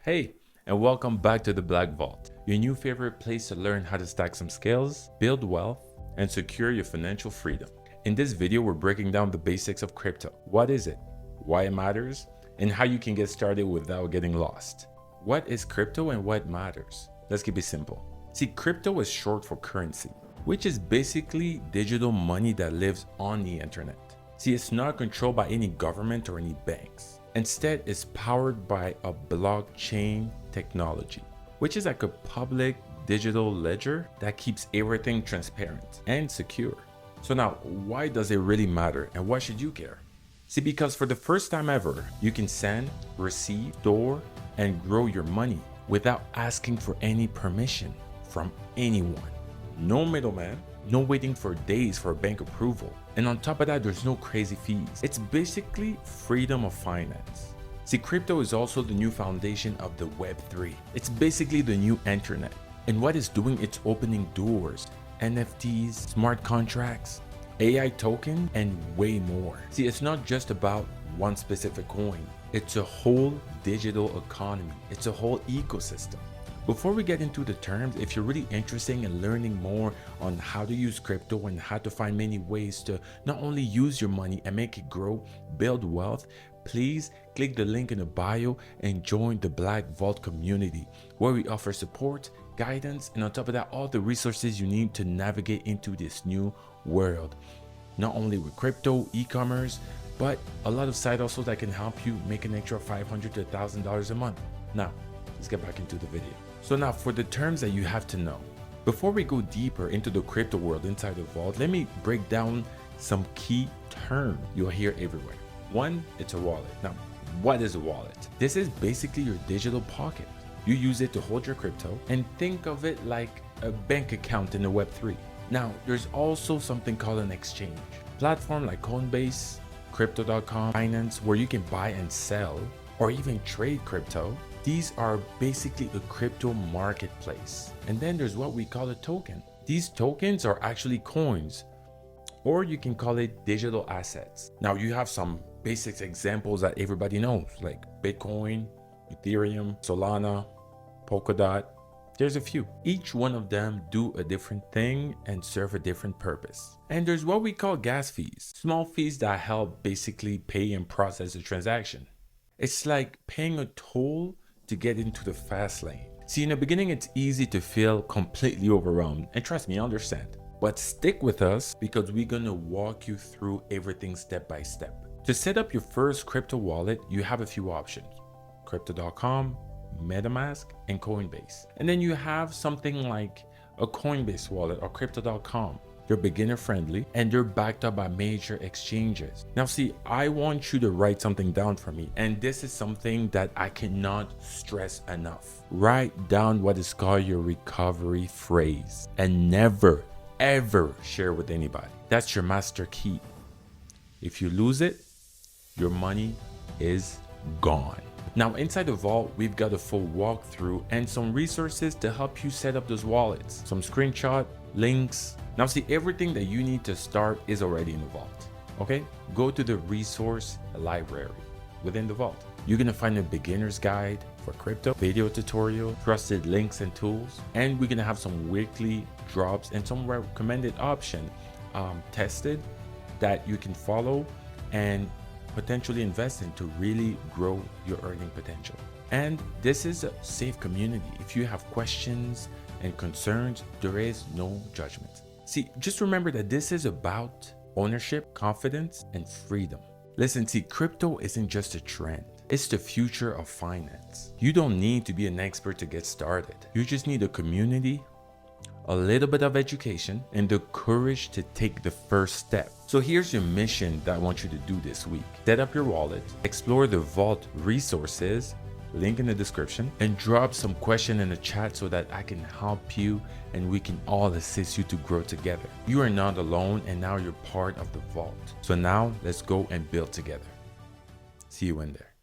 Hey, and welcome back to the Blaack Vault, your new favorite place to learn how to stack some skills, build wealth, and secure your financial freedom. In this video, we're breaking down the basics of crypto. What is it? Why it matters? And how you can get started without getting lost. What is crypto and what matters? Let's keep it simple. See, crypto is short for currency, which is basically digital money that lives on the internet. See, it's not controlled by any government or any banks. Instead, it's powered by a blockchain technology, which is like a public digital ledger that keeps everything transparent and secure. So now, why does it really matter and why should you care? See, because for the first time ever, you can send, receive, store, and grow your money without asking for any permission from anyone. No middleman, no waiting for days for bank approval. And on top of that, there's no crazy fees. It's basically freedom of finance. See, crypto is also the new foundation of the Web3. It's basically the new internet. And what it's doing, it's opening doors, NFTs, smart contracts, AI token, and way more. See, it's not just about one specific coin. It's a whole digital economy. It's a whole ecosystem. Before we get into the terms, if you're really interested in learning more on how to use crypto and how to find many ways to not only use your money and make it grow, build wealth, please click the link in the bio and join the Blaack Vault community, where we offer support, guidance, and on top of that, all the resources you need to navigate into this new world. Not only with crypto, e-commerce, but a lot of side hustles that can help you make an extra $500 to $1,000 a month. Now, let's get back into the video. So now for the terms that you have to know. Before we go deeper into the crypto world inside the vault, let me break down some key terms you'll hear everywhere. One, it's a wallet. Now, what is a wallet? This is basically your digital pocket. You use it to hold your crypto and think of it like a bank account in the Web3. Now, there's also something called an exchange. Platform like Coinbase, Crypto.com, Binance, where you can buy and sell or even trade crypto. These are basically a crypto marketplace. And then there's what we call a token. These tokens are actually coins, or you can call it digital assets. Now you have some basic examples that everybody knows, like Bitcoin, Ethereum, Solana, Polkadot. There's a few. Each one of them do a different thing and serve a different purpose. And there's what we call gas fees, small fees that help basically pay and process the transaction. It's like paying a toll to get into the fast lane. See, in the beginning, it's easy to feel completely overwhelmed. And trust me, I understand. But stick with us because we're gonna walk you through everything step by step. To set up your first crypto wallet, you have a few options. Crypto.com, MetaMask, and Coinbase. And then you have something like a Coinbase wallet or Crypto.com. They're beginner friendly and they're backed up by major exchanges. Now see, I want you to write something down for me, and this is something that I cannot stress enough. Write down what is called your recovery phrase and never ever share with anybody. That's your master key. If you lose it, your money is gone. Now inside the vault, we've got a full walkthrough and some resources to help you set up those wallets. Some screenshot, links. Now see, everything that you need to start is already in the vault. Okay, go to the resource library within the vault. You're gonna find a beginner's guide for crypto, video tutorial, trusted links and tools, and we're gonna have some weekly drops and some recommended option tested that you can follow and potentially invest in to really grow your earning potential. And this is a safe community. If you have questions and concerns, there is no judgment. See, just remember that this is about ownership, confidence, and freedom. Listen, see, crypto isn't just a trend. It's the future of finance. You don't need to be an expert to get started. You just need a community, a little bit of education, and the courage to take the first step. So here's your mission that I want you to do this week. Set up your wallet, explore the vault resources, link in the description, and drop some question in the chat so that I can help you and we can all assist you to grow together. You are not alone, and now you're part of the vault. So now let's go and build together. See you in there.